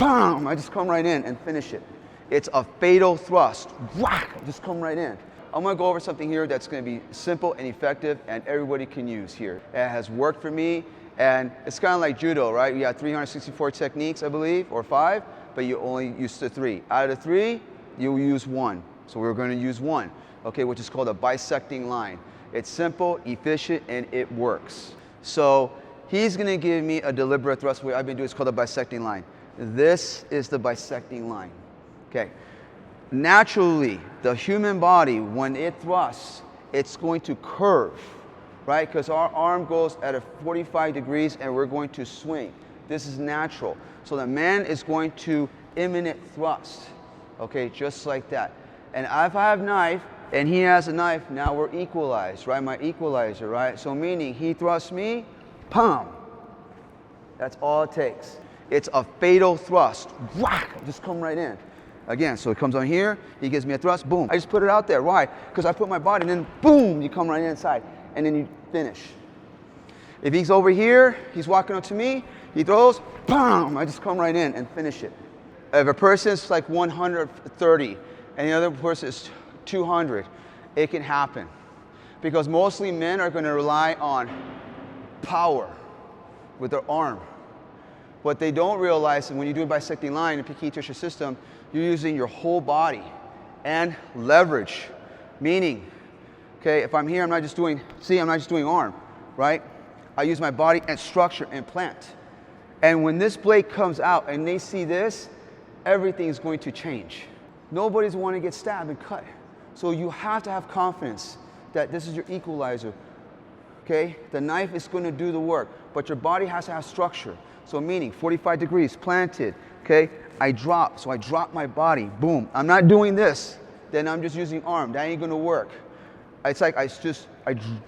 bam, I just come right in and finish it. It's a fatal thrust. Whack, just come right in. I'm gonna go over something here that's gonna be simple and effective and everybody can use here. It has worked for me, and it's kind of like judo, right? You got 364 techniques, I believe, or 5, but you only use the 3. Out of the 3, you use 1. So we're gonna use 1, okay, which is called a bisecting line. It's simple, efficient, and it works. So he's gonna give me a deliberate thrust. What I've been doing is called a bisecting line. This is the bisecting line, okay? Naturally, the human body, when it thrusts, it's going to curve, right? Because our arm goes at a 45 degrees and we're going to swing. This is natural. So the man is going to imminent thrust, okay, just like that. And if I have a knife and he has a knife, now we're equalized, right? My equalizer, right? So meaning he thrusts me, pum. That's all it takes. It's a fatal thrust. Whack, just come right in. Again, so it comes on here, he gives me a thrust, boom. I just put it out there. Why? Because I put my body, and then boom, you come right inside, and then you finish. If he's over here, he's walking up to me, he throws, boom, I just come right in and finish it. If a person's like 130 and the other person is 200, it can happen. Because mostly men are going to rely on power with their arm. What they don't realize is when you do a bisecting line in Pagan tissue system, you're using your whole body and leverage. Meaning, okay, if I'm here, I'm not just doing arm, right? I use my body and structure and plant. And when this blade comes out and they see this, everything is going to change. Nobody's want to get stabbed and cut. So you have to have confidence that this is your equalizer, okay? The knife is going to do the work, but your body has to have structure. So meaning 45 degrees, planted, okay? I drop, so I drop my body, boom. I'm not doing this, then I'm just using arm. That ain't gonna work. It's like I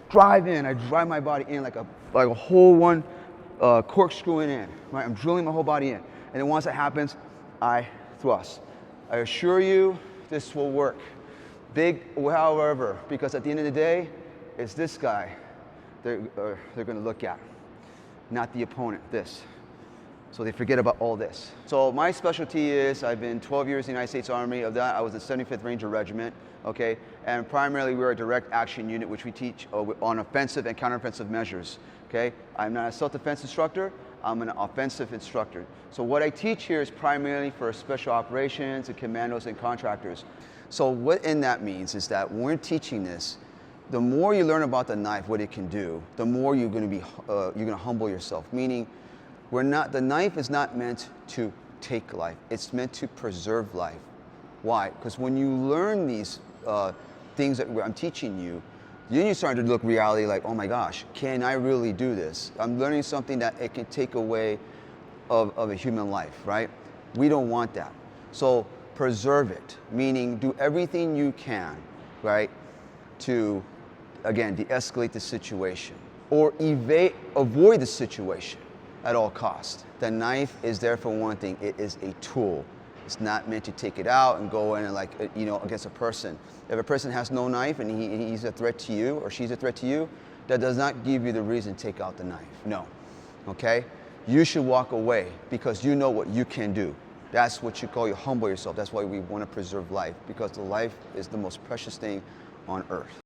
drive my body in like a whole one corkscrewing in, right? I'm drilling my whole body in. And then once that happens, I thrust. I assure you, this will work. Big, however, because at the end of the day, it's this guy they're gonna look at, not the opponent, this. So they forget about all this. So my specialty is, I've been 12 years in the United States Army. Of that, I was in 75th Ranger Regiment, okay? And primarily, we're a direct action unit, which we teach on offensive and counteroffensive measures, okay? I'm not a self-defense instructor, I'm an offensive instructor. So what I teach here is primarily for special operations and commandos and contractors. So what that means is that when we're teaching this, the more you learn about the knife, what it can do, the more you're gonna humble yourself, meaning the knife is not meant to take life. It's meant to preserve life. Why? Because when you learn these things that I'm teaching you, then you start to look reality like, oh my gosh, can I really do this? I'm learning something that it can take away of a human life, right? We don't want that. So preserve it, meaning do everything you can, right, to, again, de-escalate the situation or avoid the situation at all costs. The knife is there for one thing. It is a tool. It's not meant to take it out and go in and against a person. If a person has no knife and he's a threat to you or she's a threat to you, that does not give you the reason to take out the knife. No, okay? You should walk away because you know what you can do. That's what you call you humble yourself. That's why we want to preserve life, because the life is the most precious thing on earth.